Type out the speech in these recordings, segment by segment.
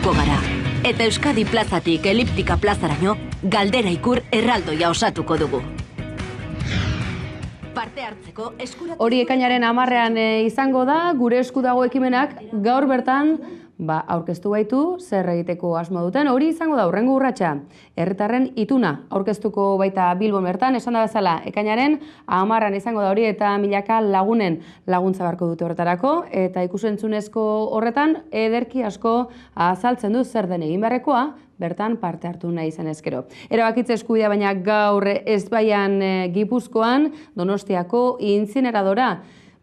arituko gara. Eta Euskadi plazatik eliptika plazaraino, Galdera Ikur erraldoia osatuko dugu. Parte hartzeko eskuratu... Hori ekainaren 10ean izango da, gure esku dago ekimenak gaur bertan aurkeztu baitu, zer egiteko asmo duten, hori izango da hurrengo urratsa. Herritarren ituna aurkeztuko baita Bilbon bertan, esan da bezala, ekainaren 10ean izango da hori eta milaka lagunen laguntza beharko dute horretarako, eta ikusentzunezko horretan ederki asko azaltzen du zer den egin beharrekoa, bertan parte hartu nahi izan ezkero. Erabakitze eskubidea baina gaur Ezbaian Gipuzkoan, Donostiako inzineradora,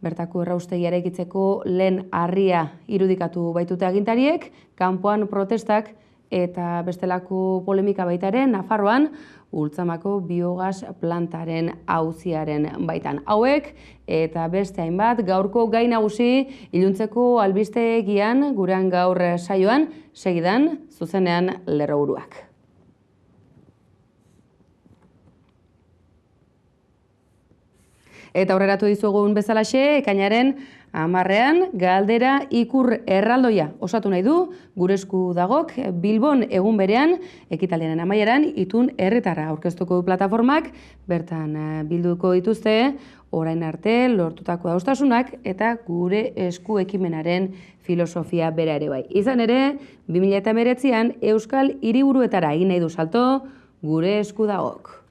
bertako erraustegia eraikitzeko lehen harria irudikatu baitute agintariek, kanpoan protestak eta bestelako polemika baitaren Nafarroan, Ultzamako biogas plantaren auziaren baitan. Hauek eta beste hainbat gaurko gai nagusi iluntzeko albistegian gurean gaur saioan, segidan zuzenean lerroburuak. Eta aurreratu dizugun bezalaxe, ekainaren 10ean Galdera Ikur erraldoia osatu nahi du, gure esku dagok Bilbon egun berean, ekitaldiaren amaieran itun herritarra aurkeztuko du plataformak, bertan bilduko dituzte, orain arte lortutako adostasunak eta gure esku ekimenaren filosofia bera ere bai. Izan ere, 2019an Euskal hiriburuetara egin nahi du salto, gure esku dagok.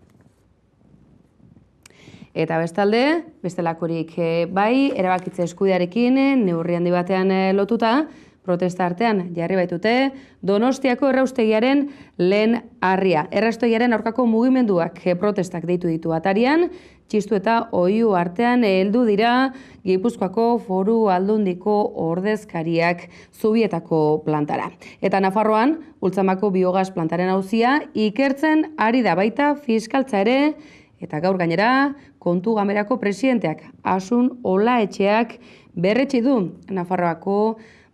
Eta bestalde, bestelakorik bai, erabakitze eskubidearekin neurri handi batean lotuta, protesta artean jarri baitute Donostiako erraustegiaren lehen harria. Erraustegiaren aurkako mugimenduak protestak deitu ditu atarian, txistu eta oihu artean heldu dira Gipuzkoako Foru Aldundiko ordezkariak Zubietako plantara. Eta Nafarroan, Ultzamako biogas plantaren auzia ikertzen ari da baita fiskaltza ere, eta gaur gainera, Kontu Gamerako presidenteak Asun Olaetxeak berretsi du Nafarroako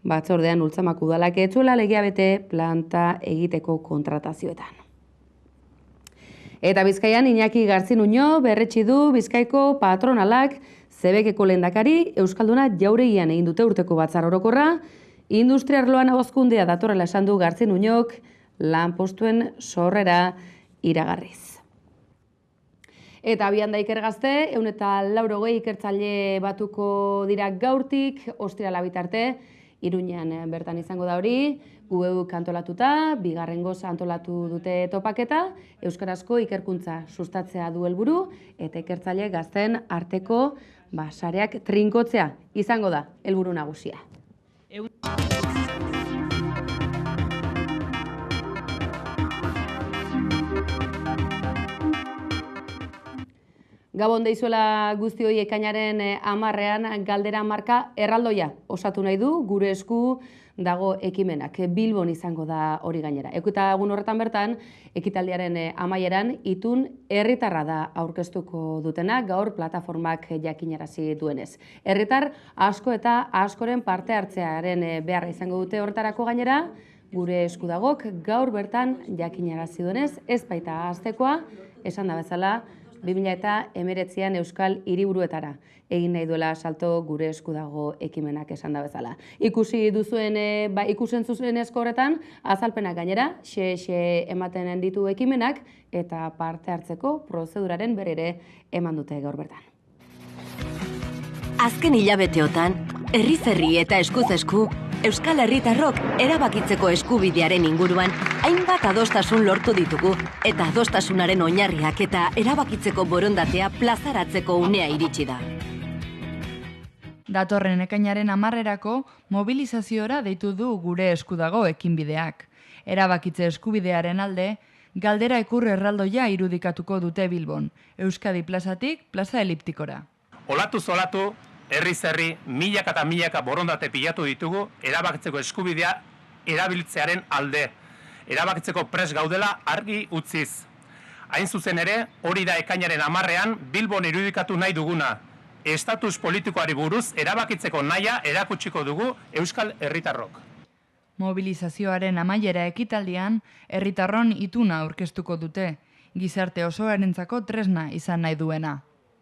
batzordean Ultzamako udalak ez zuela legea bete planta egiteko kontratazioetan. Eta Bizkaian Iñaki Gartzinuño berretsi du Bizkaiko patronalak Zebekeko lehendakari Euskalduna jauregian egin dute urteko batzar orokorra, industria arloan agozkundea datorrela esan du Gartzinuñok lanpostuen sorrera iragarriz. Eta abian da Ikergazte, 180 ikertzaile batuko dira gaurtik, ostirala bitarte, Iruñean bertan izango da hori, UEUk antolatuta, bigarrengoz antolatu dute topaketa, euskarazko ikerkuntza sustatzea du helburu eta ikertzaile gazten arteko sareak trinkotzea izango da helburu nagusia. Gabon deizuela guzti hori ekainaren 10ean Galdera marka erraldoia osatu nahi du, gure esku dago ekimenak. Bilbon izango da hori gainera. Eta egun horretan bertan, ekitaldiaren amaieran itun herritarra da aurkeztuko dutena, gaur plataformak jakinarazi duenez. Herritar asko eta askoren parte hartzearen beharra izango dute horretarako gainera, gure esku dagok gaur bertan jakinarazi duenez, ez baita aztekoa, esan da bezala, 2019an Euskal hiriburuetara egin nahi duela salto gure esku dago ekimenak esan da bezala. Ikusi duzuen, ikusen zuzenezko horretan, azalpenak gainera, xe ematen ditu ekimenak eta parte hartzeko prozeduraren berere eman dute gaur bertan. Azken hilabeteotan, herriz herri eta eskuz esku, Euskal herritarrok erabakitzeko eskubidearen inguruan hainbat adostasun lortu ditugu eta adostasunaren oinarriak eta erabakitzeko borondatea plazaratzeko unea iritsi da. Datorren ekainaren 10erako mobilizaziora deitu du gure esku dago ekinbideak. Erabakitze eskubidearen alde, Galdera Ikur erraldoia irudikatuko dute Bilbon, Euskadi plazatik plaza eliptikora. Olatuz olatu, herriz herri, milaka eta milaka borondate pilatu ditugu erabakitzeko eskubidea erabiltzearen alde. Erabakitzeko pres gaudela argi utziz. Hain zuzen ere, hori da ekainaren 10ean Bilbon irudikatu nahi duguna. Estatus politikoari buruz erabakitzeko nahia erakutsiko dugu Euskal herritarrok. Mobilizazioaren amaiera ekitaldian, herritarron ituna aurkeztuko dute, gizarte osoarentzako tresna izan nahi duena.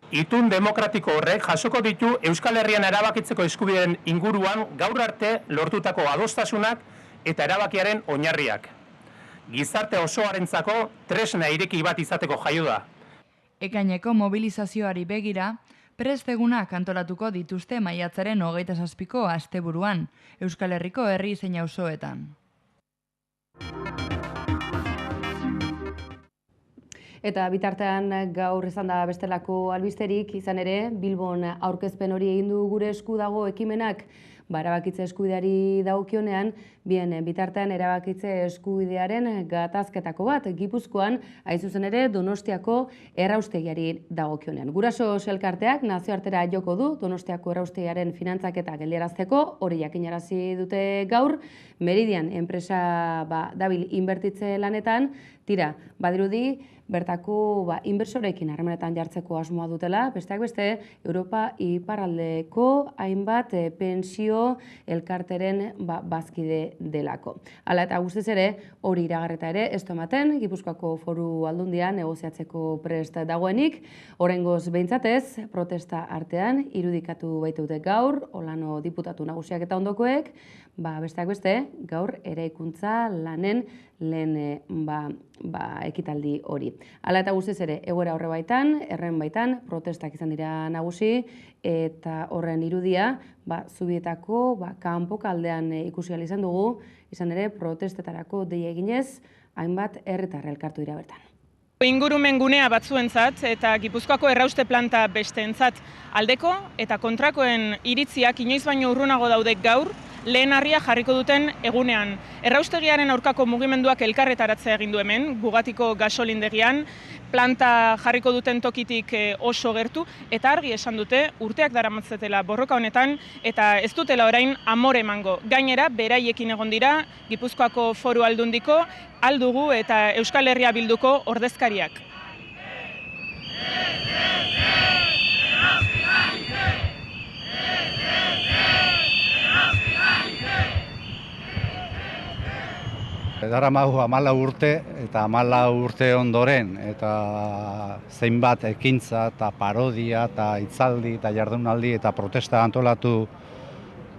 Itun demokratiko horrek jasoko ditu Euskal Herrian erabakitzeko eskubideen inguruan gaur arte lortutako adostasunak eta erabakiaren oinarriak. Gizarte osoarentzako tresna ireki bat izateko jaio da. Ekaineko mobilizazioari begira, prest egunak antolatuko dituzte maiatzaren 27ko asteburuan, Euskal Herriko herri zein auzoetan. Eta bitartean gaur izan da bestelako albisterik, izan ere, Bilbon aurkezpen hori egin du gure esku dago ekimenak, erabakitze eskubideari dagokionean, bien bitartean erabakitze eskubidearen gatazketako bat, Gipuzkoan, hain zuzen ere, Donostiako erraustegiari dagokionean. Guraso elkarteak nazioartera joko du Donostiako erraustegiaren finantzaketa geldiarazteko, hori jakinarazi dute gaur, Meridian enpresa dabil inbertitze lanetan, tira, badirudi, bertako inbersorekin harremanetan jartzeko asmoa dutela, besteak beste, Europa iparraldeko hainbat pensio elkarteren bazkide delako. Hala eta guztiz ere, hori iragarreta ere, ez ematen, Gipuzkoako Foru Aldundian negoziatzeko prest dagoenik, oraingoz behintzatez, protesta artean, irudikatu baitute gaur, Olano diputatu nagusiak eta ondokoek, besteak beste, gaur eraikuntza lanen lehen ekitaldi hori. Hala eta guztiz ere, egoera horre baitan, erren baitan, protestak izan dira nagusi, eta horren irudia, Zubietako kanpoko aldean ikusi ahal izan dugu, izan ere, protestetarako deia eginez, hainbat herritar elkartu dira bertan. Ingurumen gunea batzuentzat eta Gipuzkoako errauste planta besteentzat aldeko eta kontrakoen iritziak inoiz baino urrunago daude gaur, lehen harria jarriko duten egunean. Erraustegiaren aurkako mugimenduak elkarretaratzea egin du hemen, Bugatiko gasolindegian, planta jarriko duten tokitik oso gertu, eta argi esan dute urteak daramatzetela borroka honetan, eta ez dutela orain amore emango. Gainera, beraiekin egon dira, Gipuzkoako Foru Aldundiko, Aldugu eta Euskal Herria Bilduko ordezkariak. Daramagu 14 urte eta 14 urte ondoren eta zeinbat ekintza eta parodia eta hitzaldi eta jardunaldi eta protesta antolatu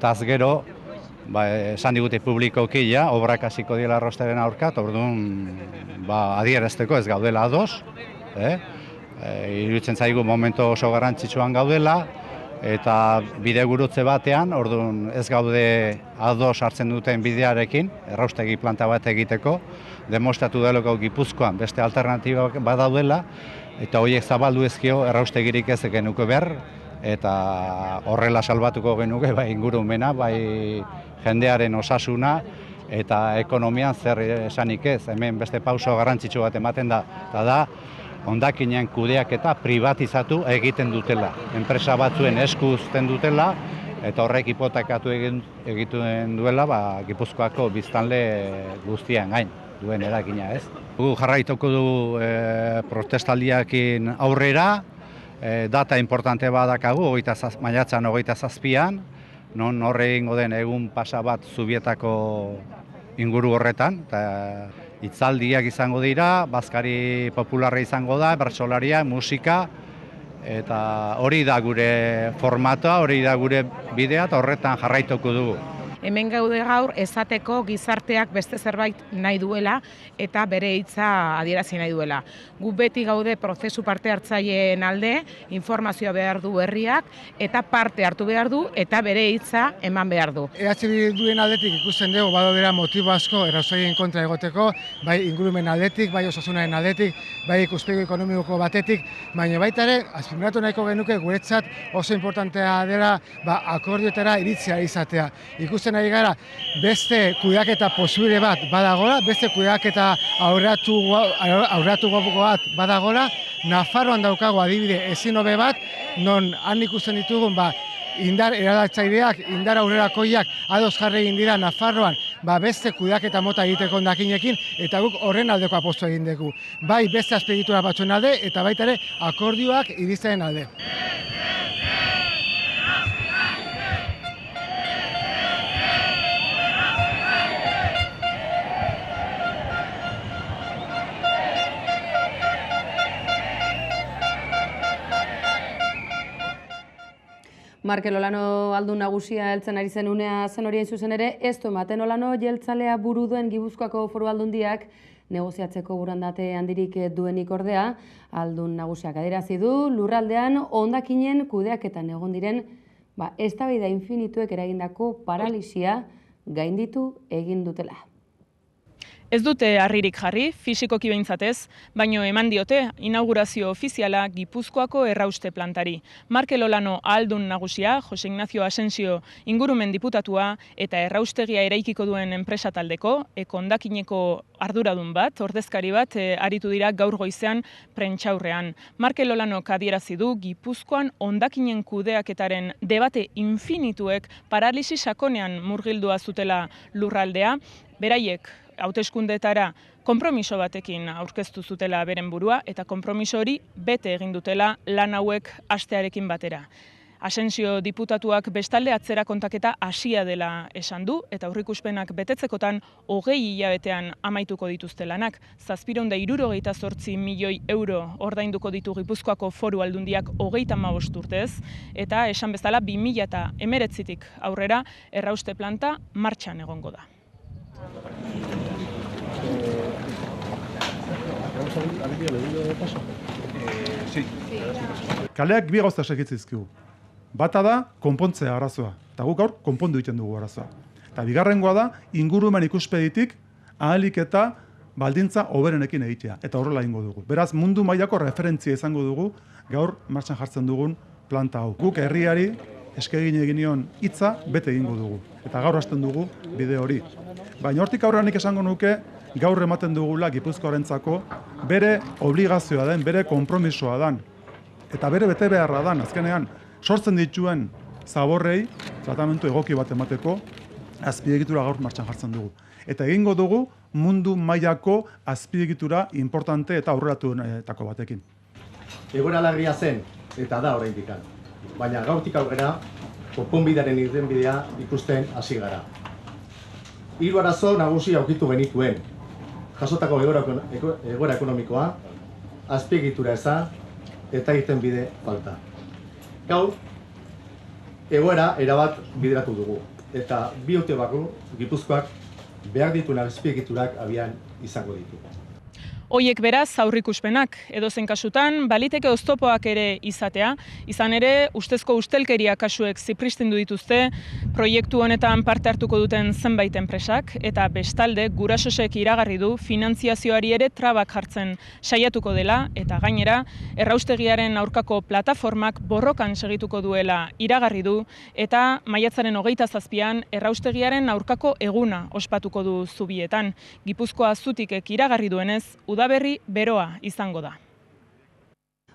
taz gero, esan digute publikoki obrak hasiko diela erraustaren aurka, orduan adierazteko ez gaudela ados, iruditzen zaigu momentu oso garrantzitsuan gaudela, eta bide gurutze batean, orduan ez gaude ados hartzen duten bidearekin, erraustegi planta bat egiteko, demostratu delako Gipuzkoan beste alternatiba badaudela, eta horiek zabaldu ezkio erraustegirik ez genuke behar, eta horrela salbatuko genuke bai ingurumena, bai jendearen osasuna, eta ekonomian zer esanik ez, hemen beste pauso garrantzitsu bat ematen da, eta da, hondakinen kudeaketa privatizatu egiten dutela. Enpresa batzuen esku uzten dutela, eta horrek hipotekatu egiten duela Gipuzkoako biztanle guztian gain duen eragina, ez? Gu jarraituko du protestaldiakin aurrera, data importante badakagu, maiatzan 27an, non horre egingo den egun pasa bat Zubietako inguru horretan, eta hitzaldiak izango dira, bazkari popularra izango da, bertsolaria, musika, eta hori da gure formatoa, hori da gure bidea, eta horretan jarraituko dugu. Hemen gaude gaur esateko gizarteak beste zerbait nahi duela eta bere hitza adierazi nahi duela. Gu beti gaude prozesu parte hartzaileen alde, informazioa behar du herriak eta parte hartu behar du eta bere hitza eman behar du. Duen aldetik ikusten dugu badaudela motibo asko erraustegiaren kontra egoteko, bai ingurumen aldetik, bai osasunaren aldetik, bai ikuspegi ekonomiko batetik, baina baita ere, azpimarratu nahiko genuke guretzat oso importantea dela akordioetara iritzia izatea. Ikusten ari gara beste kudeaketa posible bat badagola, beste kudeaketa aurratu bat badagola, Nafarroan daukago adibide ezin hobe bat, non han ikusten ditugun indar eraldatzaileak, indar aurrerakoiak ados jarri egin dira Nafarroan, beste kudeaketa mota egiteko hondakinekin, eta guk horren aldeko apostu egin dugu. Bai beste azpiegitura batzuen alde, eta baita ere akordioak irizten alde. Markel Olano aldun nagusia heltzen ari zen unea zen hori zuzen ere, ez du ematen Olano jeltzalea buru duen Gipuzkoako Foru Aldundiak negoziatzeko burandate handirik duenik ordea, aldun nagusiak adierazi du lurraldean hondakinen kudeaketan egon diren eztabaida infinituek eragindako paralisia gainditu egin dutela. Ez dute harririk jarri, fisikoki behintzatez, baino eman diote inaugurazio ofiziala Gipuzkoako errauste plantari. Markel Olano ahaldun nagusia, Jose Ignacio Asensio ingurumen diputatua eta erraustegia eraikiko duen enpresa taldeko, hondakineko arduradun bat, ordezkari bat, aritu dira gaur goizean prentsaurrean. Markel Olanok adierazi du Gipuzkoan hondakinen kudeaketaren debate infinituek paralisi sakonean murgildua zutela lurraldea, beraiek hauteskundeetara konpromiso batekin aurkeztu zutela beren burua eta konpromiso hori bete egin dutela lan hauek hastearekin batera. Asensio diputatuak bestalde atzera kontaketa hasia dela esan du eta aurreikuspenak betetzekotan 20 hilabetean amaituko dituzte lanak. 768 milioi euro ordainduko ditu Gipuzkoako Foru Aldundiak 35 urtez eta esan bezala 2019tik aurrera errauste planta martxan egongo da. Kaleak bi gauza segitzizkigu. Bata da, konpontzea arazoa. Eta guk gaur, konpondu egiten dugu arazoa. Eta bigarrengoa da, ingurumen ikuspeditik ahalik eta baldintza hoberenekin egitea. Eta horrela egingo dugu. Beraz, mundu mailako referentzia izango dugu gaur martxan jartzen dugun planta hau. Guk herriari eskegin eginion hitza bete egingo dugu. Eta gaur hasten dugu bide hori. Baina hortik aurrenik esango nuke, gaur ematen dugula Gipuzkoarentzako bere obligazioa den, bere konpromisoa den, eta bere bete beharra den, azkenean, sortzen dituen zaborrei, tratamendu egoki bat emateko, azpiegitura gaur martxan jartzen dugu. Eta egingo dugu mundu mailako azpiegitura importante eta aurreratuenetako batekin. Egoera larria zen, eta da oraindik. Baina gaurtik aurrera, konponbidearen irtenbidea ikusten hasi gara. 3 arazo nagusi aurkitu genituen. Jasotako egoera ekonomikoa, azpiegitura eza eta irtenbide falta. Gaur, egoera erabat bideratu dugu. Eta 2 urte barru, Gipuzkoak behar dituen azpiegiturak abian izango ditu. Hoiek beraz aurrikuspenak edozein kasutan baliteke oztopoak ere izatea, izan ere ustezko ustelkeria kasuek zipristindu dituzte proiektu honetan parte hartuko duten zenbait enpresak eta bestalde gurasosek iragarri du finantziazioari ere trabak jartzen saiatuko dela eta gainera erraustegiaren aurkako plataformak borrokan segituko duela iragarri du eta maiatzaren 27an erraustegiaren aurkako eguna ospatuko du Zubietan. Gipuzkoa Zutikek iragarri duenez, udaberri beroa izango da.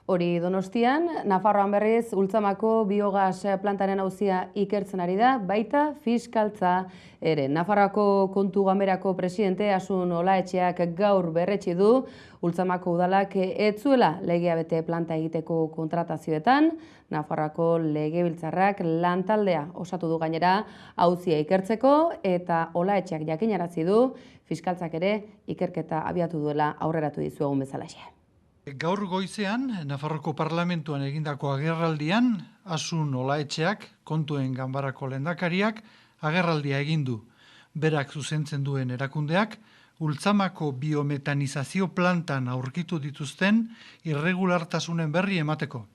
Hori Donostian, Nafarroan berriz, Ultzamako biogas plantaren auzia ikertzen ari da, baita fiskaltza ere. Nafarroako kontu gamerako presidente Asun Olaetxeak gaur berretsi du, Ultzamako udalak ez zuela legea bete planta egiteko kontratazioetan, Nafarroako legebiltzarrak lantaldea osatu du gainera auzia ikertzeko eta Olaetxeak jakinarazi du, fiskaltzak ere ikerketa abiatu duela aurreratu dizuegun bezalaxe. Gaur goizean, Nafarroko Parlamentuan egindako agerraldian, Asun Olaetxeak, kontuen ganbarako lehendakariak, agerraldia egin du. Berak zuzentzen duen erakundeak, Ultzamako biometanizazio plantan aurkitu dituzten irregulartasunen berri emateko.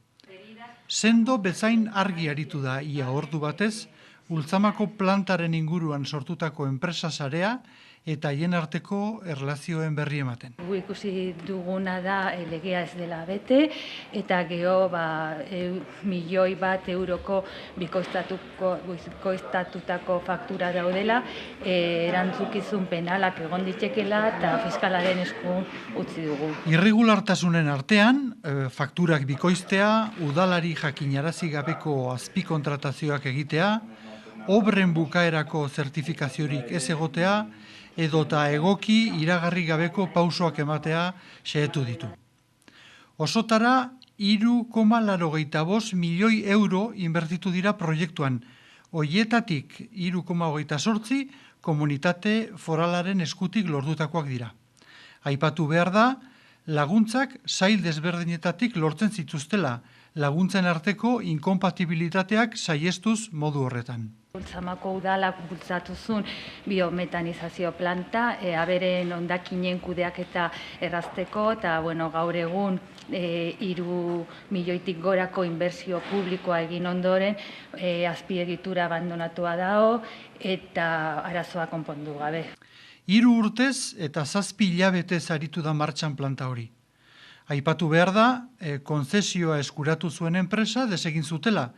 Sendo bezain argi aritu da ia ordu batez, Ultzamako plantaren inguruan sortutako enpresa sarea eta hien arteko erlazioen berri ematen. Gu ikusi duguna da legea ez dela bete eta geho milioi bat euroko bikoiztatutako faktura daudela, erantzukizun penalak egon ditekela eta fiskalaren esku utzi dugu. Irregulartasunen artean, fakturak bikoiztea, udalari jakinarazi gabeko azpikontratazioak egitea, obren bukaerako zertifikaziorik ez egotea, edota egoki iragarri gabeko pausoak ematea xehetu ditu. Osotara 3,85 milioi euro inbertitu dira proiektuan, hoietatik 3,28 komunitate foralaren eskutik lortutakoak dira. Aipatu behar da, laguntzak sail desberdinetatik lortzen zituztela, laguntzen arteko inkompatibilitateak saihestuz modu horretan. Ultzamako udalak bultzatu zuen biometanizazio planta, aberen hondakinen kudeaketa errazteko, eta gaur egun 3 milioitik gorako inbertsio publikoa egin ondoren, azpiegitura abandonatua dago eta arazoa konpondu gabe. 3 urtez eta 7 hilabetez aritu da martxan planta hori. Aipatu behar da, konzesioa eskuratu zuen enpresa desegin zutela,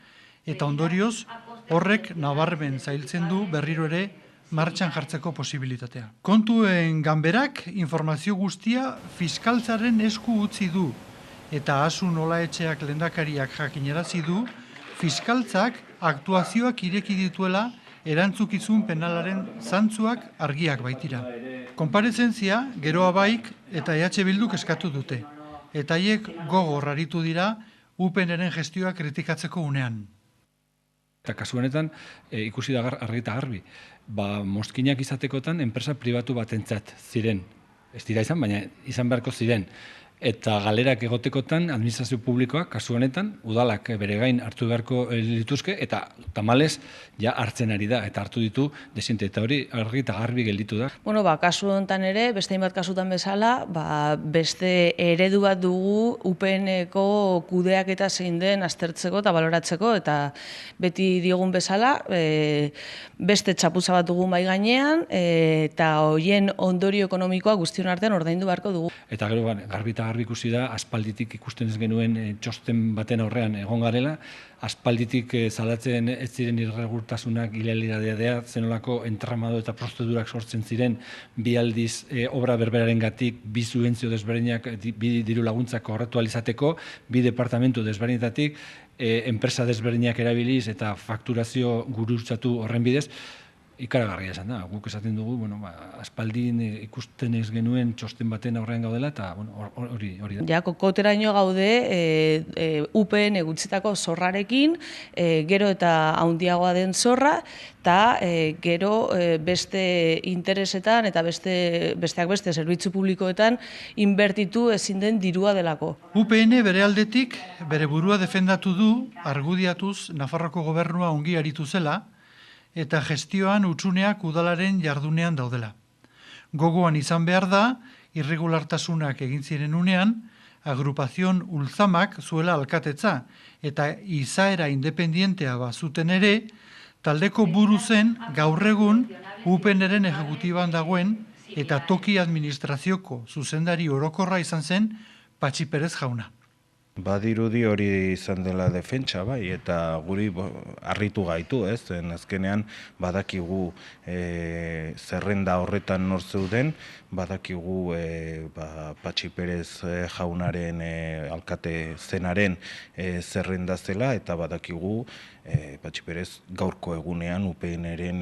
eta ondorioz, horrek nabarmen zailtzen du berriro ere martxan jartzeko posibilitatea. Kontuen ganberak informazio guztia fiskaltzaren esku utzi du, eta Asun Olaetxeak lehendakariak jakinarazi du, fiskaltzak aktuazioak ireki dituela erantzukizun penalaren zantzuak argiak baitira. Konparezentzia, geroa baik eta EH Bilduk eskatu dute, eta haiek gogor aritu dira UPNren gestioa kritikatzeko unean. Eta kasu honetan ikusi da argi eta garbi. Mozkinak izatekotan enpresa pribatu batentzat ziren. Ez dira izan, baina izan beharko ziren. Eta galerak egotekotan administrazio publikoak, kasu honetan, udalak bere gain hartu beharko dituzke, eta tamalez ja hartzen ari da, eta hartu ditu desente, eta hori argi eta garbi gelditu da. Kasu honetan ere, beste hainbat kasutan bezala, beste eredu bat dugu UPN-eko kudeak eta zein den aztertzeko eta baloratzeko, eta beti diogun bezala, beste txapuza bat dugu mai gainean, eta hoien ondorio ekonomikoa guztion artean ordaindu beharko dugu. Eta gero, garbi eta garbi ikusi da, aspalditik ikusten ez genuen txosten baten aurrean egon garela, aspalditik salatzen ez ziren irregurtasunak, ilegalitatea, zenolako entramado eta prozedurak sortzen ziren, bi aldiz obra berberarengatik, bi subentzio desberdinak, bi diru laguntzak kobratu ahal izateko, bi departamentu desberdinetatik, enpresa desberdinak erabiliz eta fakturazio gurutzatu horren bidez, ikaragarria esan da, guk esaten dugu, aspaldin ikusten ez genuen txosten baten aurrean gaudela, eta hori da. Ja, kokoteraino gaude UPN gutxitako zorrarekin, gero eta handiagoa den zorra, eta gero beste interesetan eta besteak beste zerbitzu publikoetan inbertitu ezin den dirua delako. UPN bere aldetik bere burua defendatu du, argudiatuz Nafarroko gobernua ongi aritu zela, eta gestioan utzuneak udalaren jardunean daudela. Gogoan izan behar da, irregulartasunak egin ziren unean, agrupazion Ultzamak zuela alkatetza, eta izaera independientea bazuten ere, taldeko buru zen gaur egun UPNren ejecutiban dagoen, eta toki administrazioko zuzendari orokorra izan zen Patxi Perez jauna. Badirudi hori izan dela defentsa, eta guri harritu gaitu, azkenean badakigu zerrenda horretan nor zeuden, badakigu Patxi Perez jaunaren alkate zenaren zerrenda zela, eta badakigu Patxi Perez gaurko egunean UPNren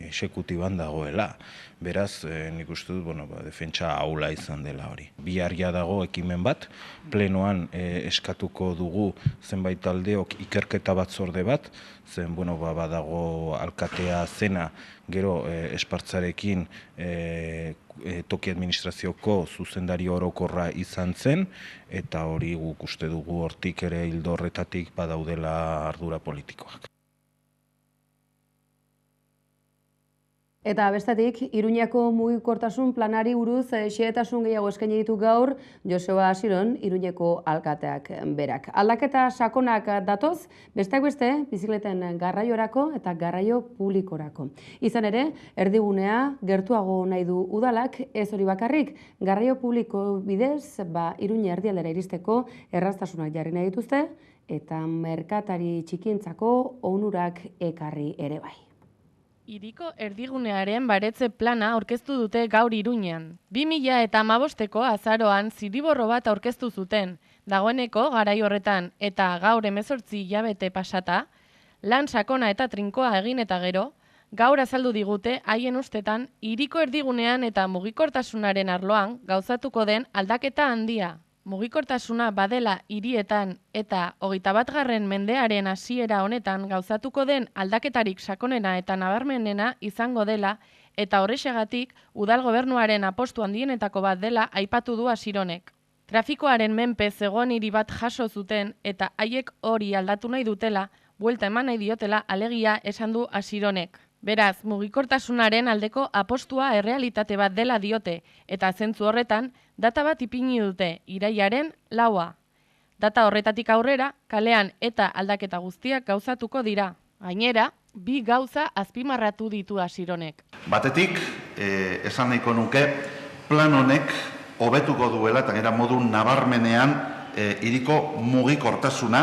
exekutiban dagoela. Beraz, nik uste dut, defentsa ahula izan dela hori. Biharria dago ekimen bat, plenoan eskatuko dugu zenbait taldeok ikerketa batzorde bat, zen badago alkatea zena, gero Espartzarekin toki administrazioko zuzendari orokorra izan zen, eta hori guk uste dugu hortik ere ildo horretatik badaudela ardura politikoak. Eta bestetik, Iruñeko mugikortasun planari buruz xehetasun gehiago eskaini ditu gaur Joseba Asiron, Iruñeko alkateak berak. Aldaketa sakonak datoz, besteak beste, bizikleten garraiorako eta garraio publikorako. Izan ere, erdigunea gertuago nahi du udalak, ez hori bakarrik, garraio publiko bidez, Iruña erdialdera iristeko erraztasunak jarri nahi dituzte, eta merkatari txikientzako onurak ekarri ere bai. Hiriko erdigunearen baretze plana aurkeztu dute gaur Iruñan. 2015ko azaroan zirriborro bat aurkeztu zuten, dagoeneko garai horretan eta gaur 18 hilabete pasata, lan sakona eta trinkoa egin eta gero, gaur azaldu digute haien ustetan hiriko erdigunean eta mugikortasunaren arloan gauzatuko den aldaketa handia. Mugikortasuna badela hirietan eta 21. mendearen hasiera honetan gauzatuko den aldaketarik sakonena eta nabarmenena izango dela eta horrexegatik udal gobernuaren apostu handienetako bat dela aipatu du Asironek. Trafikoaren menpe zegoen hiri bat jaso zuten eta haiek hori aldatu nahi dutela, buelta eman nahi diotela alegia esan du Asironek. Beraz, mugikortasunaren aldeko apostua errealitate bat dela diote eta zentzu horretan data bat ipini dute irailaren 4. Data horretatik aurrera, kalean eta aldaketa guztiak gauzatuko dira. Gainera, 2 gauza azpimarratu ditu Asironek. Batetik, esan nahiko nuke, plan honek hobetuko duela eta gara modu nabarmenean hiriko mugikortasuna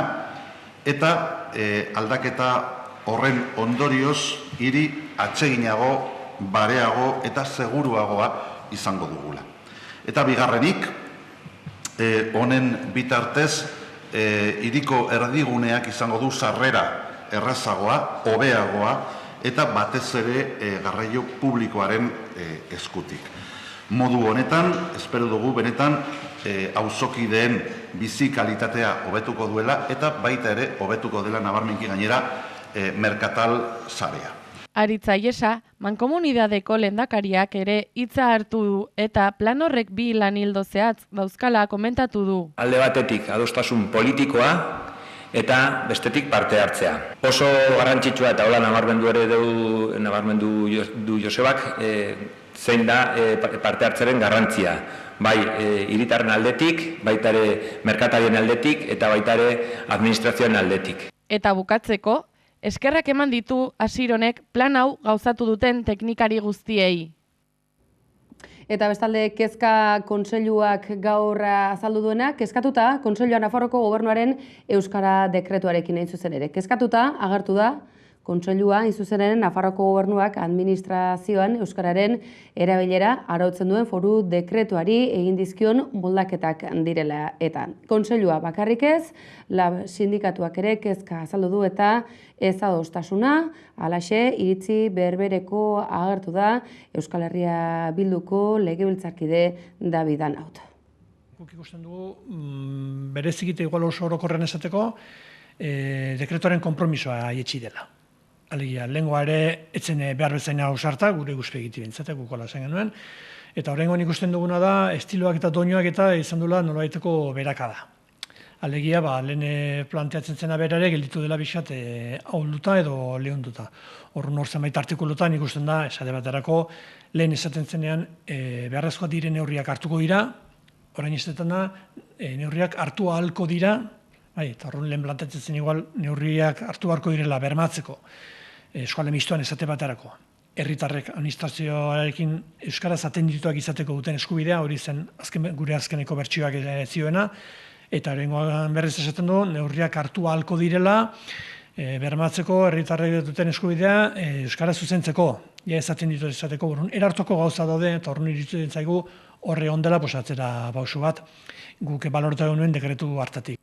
eta aldaketa horren ondorioz hiri atseginago, bareago eta seguruagoa izango dugula. Eta bigarrenik, honen bitartez, hiriko erdiguneak izango du sarrera errazagoa, hobeagoa eta batez ere garraio publikoaren eskutik. Modu honetan, espero dugu benetan, auzokideen bizi kalitatea hobetuko duela eta baita ere hobetuko dela nabarmenki gainera merkatal sarea. Aritz Aiesa, mankomunidadeko lehendakariak ere hitza hartu du eta plan horrek 2 lan ildo zehatz dauzkala komentatu du. Alde batetik adostasun politikoa eta bestetik parte hartzea. Oso garrantzitsua eta hola nabarmendu du Josebak, zein da parte hartzaren garrantzia. Bai, hiritarren aldetik, baita ere merkatarien aldetik eta baita ere administrazioen aldetik. Eta bukatzeko, eskerrak eman ditu Asironek plan hau gauzatu duten teknikari guztiei. Eta bestalde, kezka kontseiluak gaur azaldu duena, kezkatuta Kontseilua Nafarroko Gobernuaren Euskara dekretuarekin hain zuzen ere. Kezkatuta agertu da Kontseilua hain zuzen ere Nafarroko Gobernuak administrazioan Euskararen erabilera arautzen duen foru dekretuari egin dizkion moldaketak direla. Eta Kontseilua bakarrik ez, lab sindikatuak ere kezka azaldu du eta ez adostasuna, halaxe iritzi berbereko agertu da Euskal Herria Bilduko legebiltzarkide David Anaut. Guk ikusten dugu, berezikite igual oso orokorren esateko, dekretuaren konpromisoa aietsi dela. Alegia, lehengoa ere, etzen behar bezaina ausarta, gure guspegiti bintzate, gukola zen genuen, eta horrengoan ikusten duguna da, estiloak eta doinoak eta izan dula nolabaiteko berakada. Alegia, lehen planteatzen zena berare, gelditu dela bizat ahulduta edo lehunduta. Horren hor zenbait artikulutan ikusten da, esate baterako, lehen esaten zenean, beharrezkoa diren neurriak hartuko dira, orain izaten da, neurriak hartu ahalko dira, eta horren lehen planteatzen zen igual, neurriak hartu beharko direla bermatzeko, eskuale mistoan esate baterako. Herritarrek administrazioarekin euskaraz atendituak izateko duten eskubidea, hori zen gure azkeneko bertsioak zioena, eta horrengoan berriz esaten du, neurriak hartu ahalko direla, bermatzeko herritarrek duten eskubidea euskaraz zuzentzeko, ja ez atenditu izateko, erartoko gauza daude, eta horren iritzen zaigu horre ondela atzera pausu bat, guk baloratu nuen dekretu hartatik.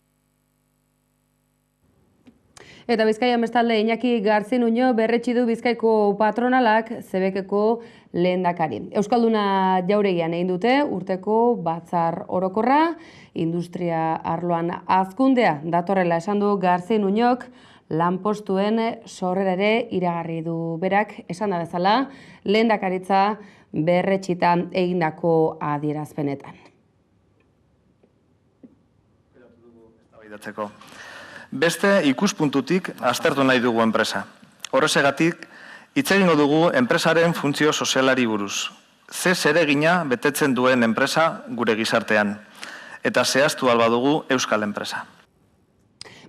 Eta Bizkaian bestalde Iñaki Garzinuño berretsi du Bizkaiko patronalak Zebekeko lehendakari. Euskalduna jauregian egin dute urteko batzar orokorra, industria arloan hazkundea datorrela esan du Garzinuñok, lanpostuen sorrera ere iragarri du berak, esan da bezala, lehendakaritza berretsita egindako adierazpenetan. Beste ikuspuntutik aztertu nahi dugu enpresa. Horregatik, hitz egingo dugu enpresaren funtzio sozialari buruz. Ze zeregina betetzen duen enpresa gure gizartean. Eta zehaztu alba dugu euskal enpresa.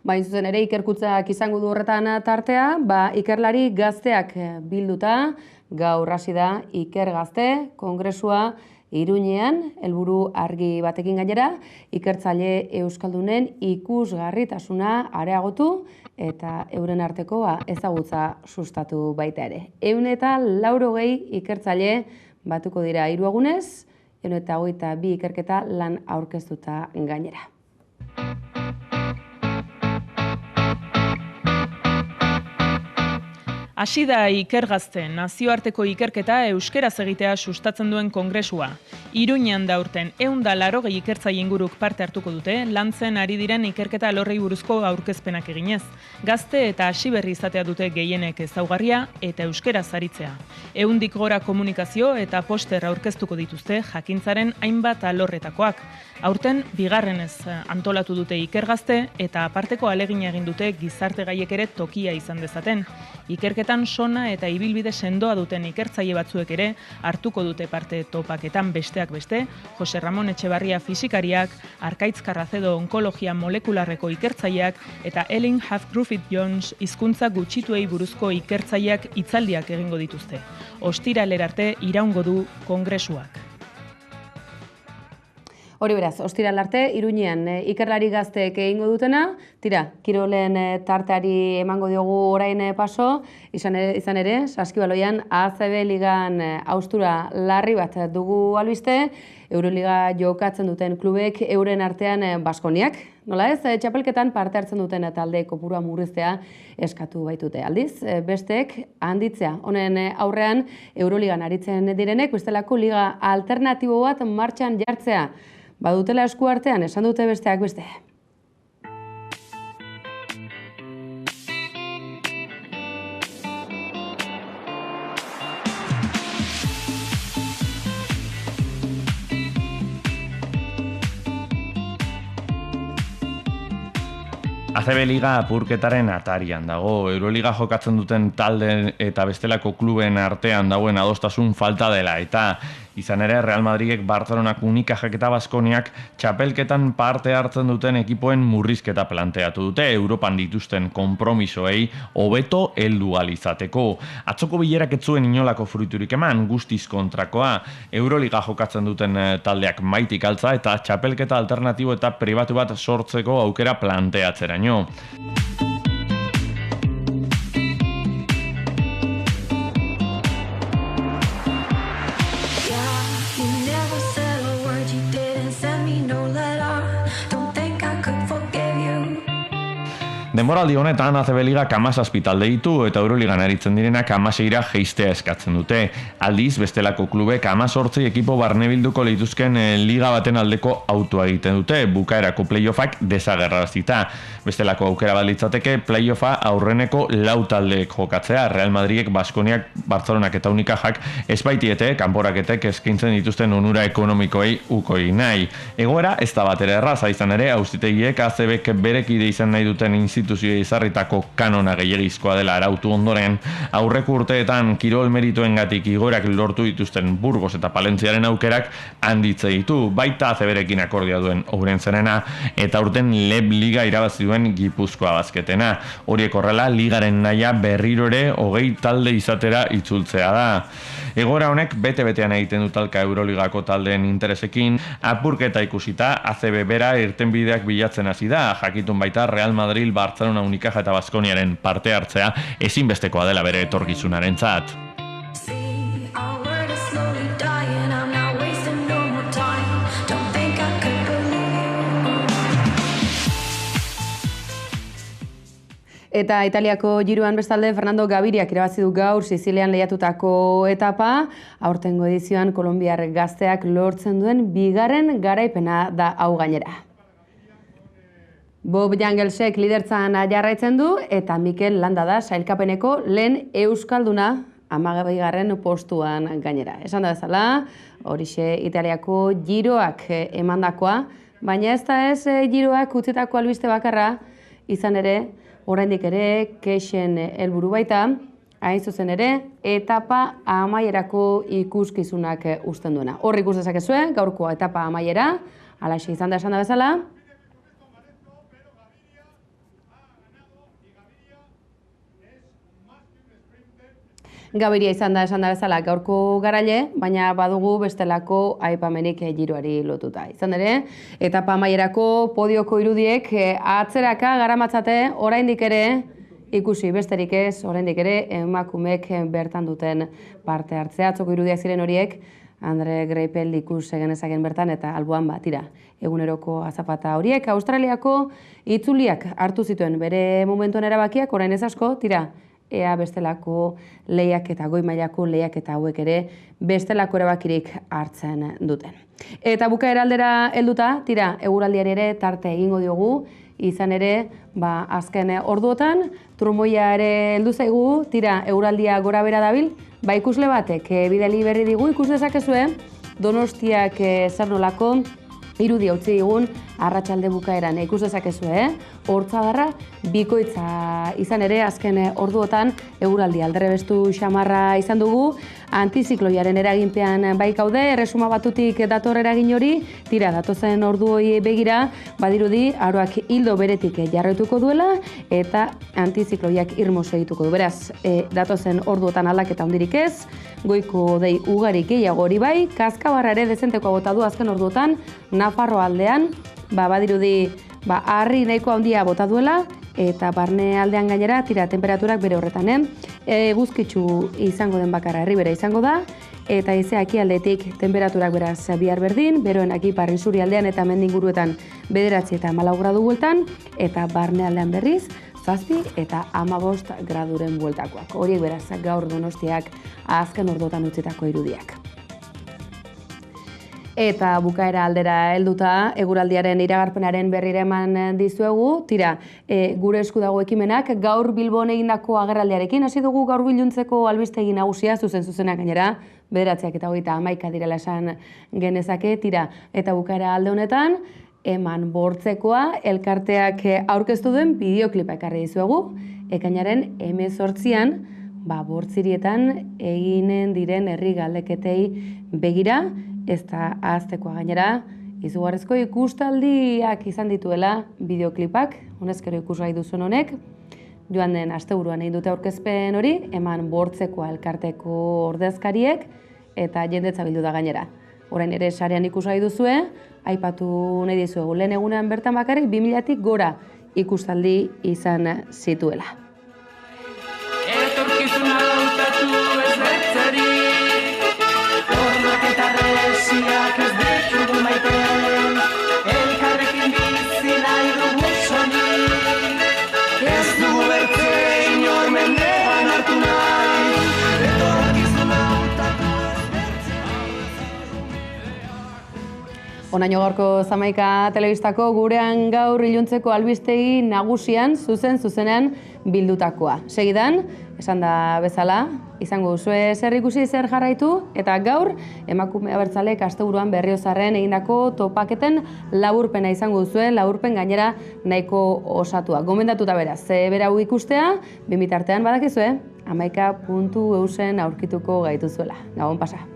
Bain zuzen ere ikerkutzak izango du horretan tartea, ikerlari gazteak bilduta, gaur hasi da Iker Gazte kongresua Iruñean, helburu argi batekin gainera, ikertzaile euskaldunen ikusgarritasuna areagotu eta euren arteko ezagutza sustatu baita ere. 180 ikertzaile batuko dira 3 egunez, 122 ikerketa lan aurkeztuta gainera. Hasi da Ikergazte, nazioarteko ikerketa euskeraz egitea sustatzen duen kongresua. Iruñean da urten 180 ikertzaile inguruk parte hartuko dute, lantzen ari diren ikerketa alorrei buruzko aurkezpenak eginez. Gazte eta hasi berri izatea dute gehienek ezaugarria eta euskeraz aritzea. 100 gora komunikazio eta poster aurkeztuko dituzte jakintzaren hainbat alorretakoak. Aurten bigarrenez antolatu dute Ikergazte eta aparteko alegina egin dute gizarte gaiek ere tokia izan dezaten. Ikerketan sona eta ibilbide sendoa duten ikertzaile batzuek ere hartuko dute parte topaketan besteak beste, Jose Ramon Etxebarria fisikariak, Arkaitz Carracedo onkologia molekularreko ikertzaileak eta Ellen Half-Griffith Jones hizkuntza gutxituei buruzko ikertzaileak hitzaldiak egingo dituzte. Ostiralera arte iraungo du kongresuak. Hori beraz, ostiral arte, Iruñean ikerlari gazteek egingo dutena, tira, kirolen tarteari emango diogu orain paso, izan ere, Saskibaloian ACB ligan haustura larri bat dugu albiste, Euroliga jokatzen duten klubek euren artean Baskoniak, nola ez, txapelketan parte hartzen duten talde kopurua murriztea eskatu baitute. Aldiz, besteek handitzea. Honen aurrean, Euroligan aritzen direnek, bestelako liga alternatibo bat martxan jartzea. Badutela esku artean, esan dute besteak beste. ACB Liga apurketaren atarian dago. Euroliga jokatzen duten talde eta bestelako kluben artean dagoen adostasun falta dela. Eta izan ere, Real Madridek Barcelonak Unicaja eta Baskoniak txapelketan parte hartzen duten ekipoen murrizketa planteatu dute Europan dituzten konpromisoei hobeto heldu ahal izateko. Atzoko bilerak ez zuen inolako fruiturik eman, guztiz kontrakoa. Euroliga jokatzen duten taldeak maitik altza eta txapelketa alternatibo eta pribatu bat sortzeko aukera planteatzeraino. Denboraldi honetan ACB Ligak 17 talde ditu eta Euroligan aritzen direnak 16ra jeistea eskatzen dute. Aldiz, bestelako klubek 18 ekipo barnebilduko lituzken liga baten aldeko autua egiten dute, bukaerako playoffak desagerrarazita. Bestelako aukera bat litzateke playoffa aurreneko 4 taldeek jokatzea, Real Madridek, Baskoniak, Barcelonak eta Unicajak ez baitiete kanporaketek eskaintzen dituzten onura ekonomikoei uko egin nahi. Egoera ez da batera erraza izan ere, auzitegiek ACBek berekide izan nahi duten instituzioei ezarritako kanona gehiegizkoa dela arautu ondoren, aurreko urteetan kirol merituengatik igoerak lortu dituzten Burgos eta Palentziaren aukerak handitze ditu, baita ACBrekin akordia duen Ourenzerena eta urten LEB Liga irabazi duen Gipuzkoa Basketena. Horiek horrela, ligaren nahia berriro ere 20 talde izatera itzultzea da. Egoera honek bete-betean egiten du talka Euroligako taldeen interesekin, apurketa ikusita ACB bera irtenbideak bilatzen hasi da, jakitun baita Real Madrid, Barcelona, Unicaja eta Baskoniaren parte hartzea ezinbestekoa dela bere etorkizunarentzat. Eta Italiako Giroan bestalde Fernando Gaviriak irabazi du gaur Sizilian lehiatutako etapa, aurtengo edizioan Kolonbiar gazteak lortzen duen bigarren garaipena da hau gainera. Bob Jangelsek lidertzan jarraitzen du eta Mikel Landa da sailkapeneko lehen euskalduna 12. postuan gainera. Esan da bezala, horixe Italiako Giroak emandakoa, baina ez da ez Giroak utzitako albiste bakarra, izan ere, oraindik ere kexen helburu baita, hain zuzen ere, etapa amaierako ikuskizunak uzten duena. Hor ikus dezakezue, gaurko etapa amaiera, halaxe izan da esan da bezala. Gaviria izan da bezala gaurko garaile, baina badugu bestelako aipamenik Giroari lotuta. Izan ere, etapa amaierako podioko irudiek atzeraka garamatzate oraindik ere ikusi besterik ez, oraindik ere emakumeek bertan duten parte hartzea. Atzoko irudiak ziren horiek, Andre Greipel ikus genezaken bertan eta alboan batira. Eguneroko azapata horiek, Australiako itzuliak hartu zituen bere momentuan erabakiak, orain ez asko, tira, ea bestelako lehiak eta goi mailako lehiak eta hauek ere bestelako erabakirik hartzen duten. Eta bukaera aldera helduta, tira, eguraldiari ere tarte egingo diogu, izan ere, azken orduotan, trumoia ere heldu zaigu, tira, eguraldia gora bera dabil, ikusle batek bidali berri digu, ikus dezakezue, Donostiak zer nolako irudia utzi digun arratsalde bukaeran ikus dezakezue, hortzadarra bikoitza izan ere azken orduotan eguraldi aldrebestu xamarra izan dugu, antizikloiaren eraginpean gaude, erresuma batutik dator eragin hori, tira datozen orduoi begira, badirudi aroak hildo beretik jarraituko duela eta antizikloiak irmo segituko du. Beraz, datozen orduotan aldaketa handirik ez, goiko dei ugarik gehiago hori bai, Kazkabarra ere dezentekoa bota du azken orduotan, Nafarro aldean, badirudi harri nahiko handia bota duela, eta barne aldean gainera, tira, temperaturak bere horretan, eguzkitsu izango den bakarra herribera izango da, eta ezeaki aldetik temperaturak beraz bihar berdin, beroenak ipar isuri aldean eta mendinguruetan 9 eta 14 gradu bueltan, eta barne aldean berriz, 7 eta 15 graduren bueltakoak. Horiek beraz gaur Donostiak azken orduotan utzitako irudiak. Eta bukaera aldera helduta, eguraldiaren iragarpenaren berrira eman dizuegu, tira, gure esku dago ekimenak, gaur Bilbon egindako agerraldiarekin, hasi dugu gaur biluntzeko albistegi nagusia, zuzenak gainera, 9:31 direla esan genezake, tira, eta bukaera alde honetan, eman bortzekoa, elkarteak aurkeztu duen bideoklipa ekarri dizuegu, ekainaren 18an, bortzirietan eginen diren herri galdeketei begira, ez da ahaztekoa gainera, izugarrizko ikustaldiak izan dituela bideoklipak, honezkero ikusgai duzuen honek, joan den asteburuan egin dute aurkezpen hori, eman bortzekoa elkarteko ordezkariek, eta jendetza bildu da gainera. Orain ere sarean ikusgai duzue, aipatu nahi dizuegu, lehen egunean bertan bakarrik 2000-tik gora ikustaldi izan zituela. Etorkizuna hautatu ez bertzeri, hormak eta resiak ez ditugu maiten, elkarrekin bizi nahi dugu soni, ez dugu bertze inor mendean hartu nahi, etorkizuna hautatu ez bertzeri. Onaino gaurko Zamaika telebistako gurean gaur iluntzeko albistegi nagusian, zuzenean bildutakoa. Segidan, esan da bezala, izango duzue zer ikusi, zer jarraitu, eta gaur, emakume abertzaleek asteburuan Berriozarren egindako topaketen laburpena izango duzue, laburpen gainera nahiko osatua. Gomendatuta beraz, berau ikustea, bitartean badakizue, hamaika.eusen aurkituko gaituzuela. Gabon pasa.